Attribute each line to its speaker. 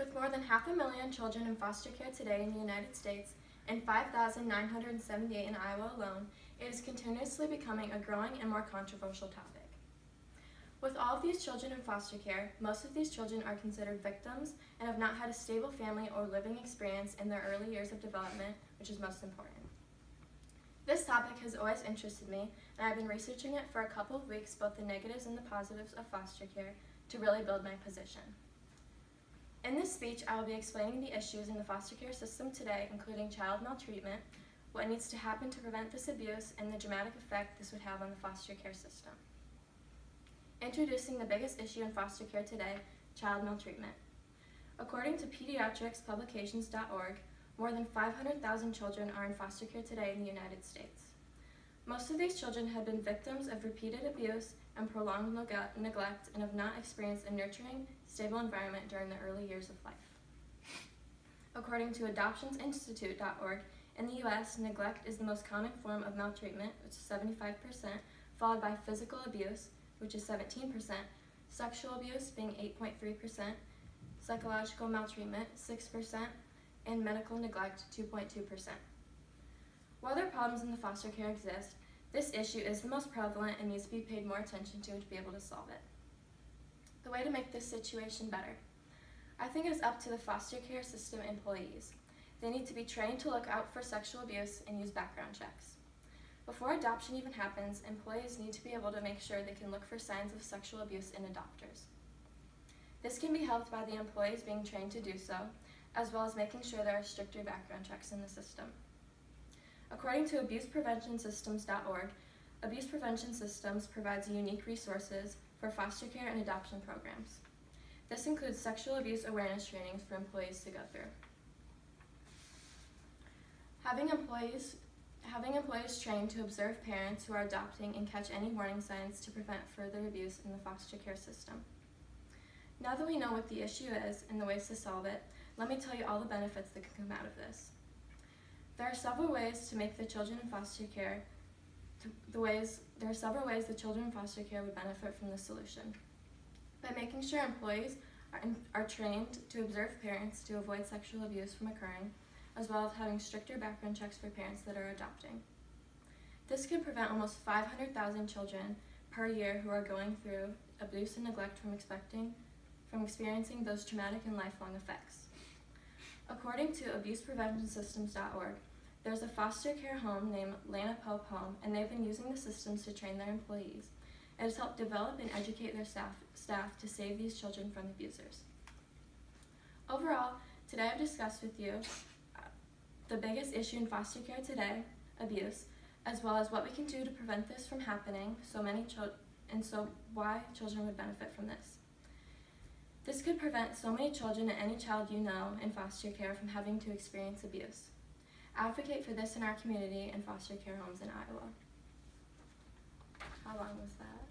Speaker 1: With more than 500,000 children in foster care today in the United States and 5,978 in Iowa alone, it is continuously becoming a growing and more controversial topic. With all of these children in foster care, most of these children are considered victims and have not had a stable family or living experience in their early years of development, which is most important. This topic has always interested me, and I've been researching it for a couple of weeks, both the negatives and the positives of foster care, to really build my position. In this speech, I will be explaining the issues in the foster care system today, including child maltreatment, what needs to happen to prevent this abuse, and the dramatic effect this would have on the foster care system. Introducing the biggest issue in foster care today, child maltreatment. According to pediatricspublications.org, more than 500,000 children are in foster care today in the United States. Most of these children have been victims of repeated abuse and prolonged neglect and have not experienced a nurturing, stable environment during the early years of life. According to adoptionsinstitute.org, in the U.S., neglect is the most common form of maltreatment, which is 75%, followed by physical abuse, which is 17%, sexual abuse being 8.3%, psychological maltreatment 6%, and medical neglect 2.2%. While other problems in the foster care exist, this issue is the most prevalent and needs to be paid more attention to be able to solve it. The way to make this situation better. I think it is up to the foster care system employees. They need to be trained to look out for sexual abuse and use background checks. Before adoption even happens, employees need to be able to make sure they can look for signs of sexual abuse in adopters. This can be helped by the employees being trained to do so, as well as making sure there are stricter background checks in the system. According to abusepreventionsystems.org, Abuse Prevention Systems provides unique resources for foster care and adoption programs. This includes sexual abuse awareness trainings for employees to go through. Having employees trained to observe parents who are adopting and catch any warning signs to prevent further abuse in the foster care system. Now that we know what the issue is and the ways to solve it, let me tell you all the benefits that can come out of this. There are several ways to make the children in foster care there are several ways the children in foster care would benefit from this solution. By making sure employees are trained to observe parents to avoid sexual abuse from occurring, as well as having stricter background checks for parents that are adopting. This could prevent almost 500,000 children per year who are going through abuse and neglect from experiencing those traumatic and lifelong effects. According to abusepreventionsystems.org, there's a foster care home named Lana Pope Home, and they've been using the systems to train their employees. It has helped develop and educate their staff to save these children from abusers. Overall, today I've discussed with you the biggest issue in foster care today, abuse, as well as what we can do to prevent this from happening, so why children would benefit from this. This could prevent so many children and any child you know in foster care from having to experience abuse. Advocate for this in our community and foster care homes in Iowa. How long was that?